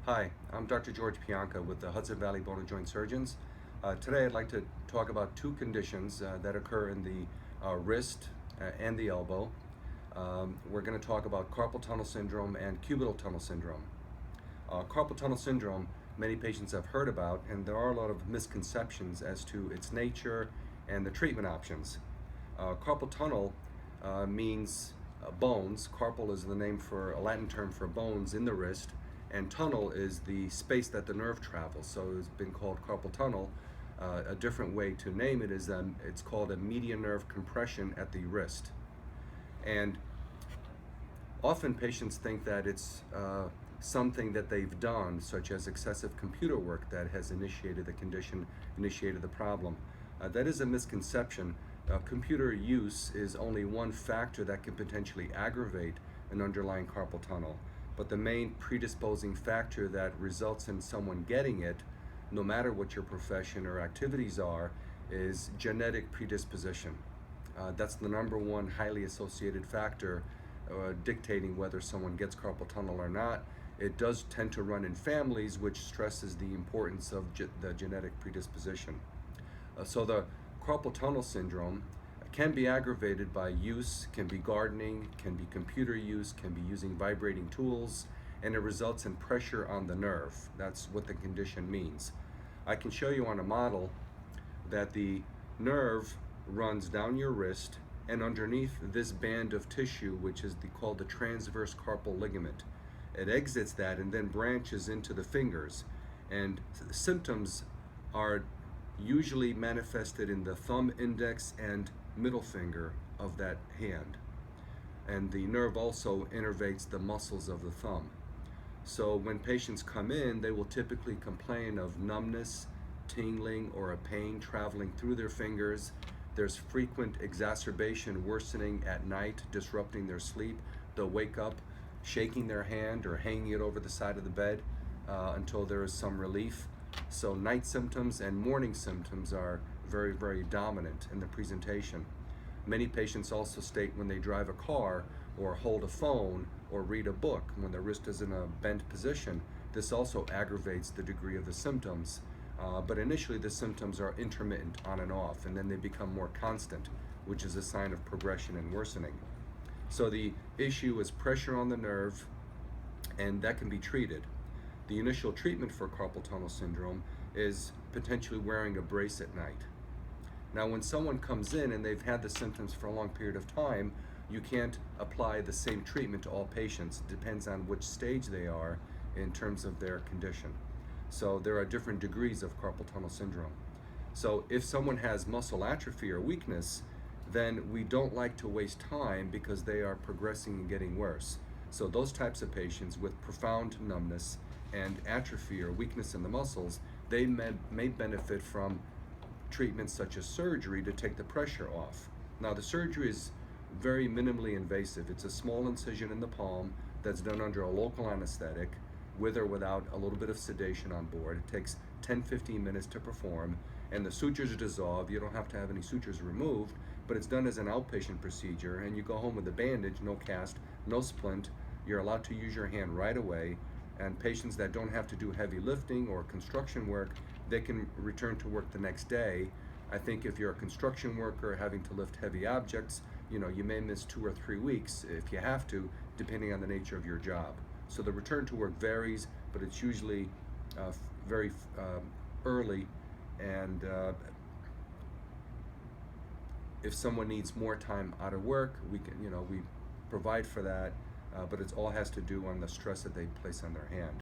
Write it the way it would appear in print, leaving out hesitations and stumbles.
Hi, I'm Dr. George Pianka with the Hudson Valley Bone and Joint Surgeons. Today I'd like to talk about two conditions that occur in the wrist and the elbow. We're going to talk about carpal tunnel syndrome and cubital tunnel syndrome. Carpal tunnel syndrome, many patients have heard about, and there are a lot of misconceptions as to its nature and the treatment options. Carpal tunnel means bones. Carpal is the name for a Latin term for bones in the wrist, and tunnel is the space that the nerve travels. So it's been called carpal tunnel. A different way to name it is it's called a median nerve compression at the wrist. And often patients think that it's something that they've done, such as excessive computer work, that has initiated the condition, initiated the problem. That is a misconception. Computer use is only one factor that can potentially aggravate an underlying carpal tunnel. But the main predisposing factor that results in someone getting it, no matter what your profession or activities are, is genetic predisposition. That's the number one highly associated factor dictating whether someone gets carpal tunnel or not. It does tend to run in families, which stresses the importance of the genetic predisposition. So the carpal tunnel syndrome can be aggravated by use, can be gardening, can be computer use, can be using vibrating tools, and it results in pressure on the nerve. That's what the condition means. I can show you on a model that the nerve runs down your wrist and underneath this band of tissue, which is called the transverse carpal ligament. It exits that and then branches into the fingers. And symptoms are usually manifested in the thumb, index, and middle finger of that hand. And the nerve also innervates the muscles of the thumb. So when patients come in, they will typically complain of numbness, tingling, or a pain traveling through their fingers. There's frequent exacerbation worsening at night, disrupting their sleep. They'll wake up shaking their hand or hanging it over the side of the bed until there is some relief. So night symptoms and morning symptoms are very, very dominant in the presentation. Many patients also state when they drive a car or hold a phone or read a book, when the wrist is in a bent position, this also aggravates the degree of the symptoms. But initially the symptoms are intermittent, on and off, and then they become more constant, which is a sign of progression and worsening. So the issue is pressure on the nerve, and that can be treated. The initial treatment for carpal tunnel syndrome is potentially wearing a brace at night. Now, when someone comes in and they've had the symptoms for a long period of time, you can't apply the same treatment to all patients. It depends on which stage they are in terms of their condition. So there are different degrees of carpal tunnel syndrome. So if someone has muscle atrophy or weakness, then we don't like to waste time because they are progressing and getting worse. So those types of patients with profound numbness and atrophy or weakness in the muscles, they may benefit from treatments such as surgery to take the pressure off. Now, the surgery is very minimally invasive. It's a small incision in the palm that's done under a local anesthetic, with or without a little bit of sedation on board. It takes 10-15 minutes to perform, and the sutures are dissolved. You don't have to have any sutures removed, but it's done as an outpatient procedure, and you go home with a bandage, no cast, no splint. You're allowed to use your hand right away. And patients that don't have to do heavy lifting or construction work, they can return to work the next day. I think if you're a construction worker having to lift heavy objects, you may miss 2 or 3 weeks if you have to, depending on the nature of your job. So the return to work varies, but it's usually very early. And if someone needs more time out of work, we provide for that. But it all has to do on the stress that they place on their hand.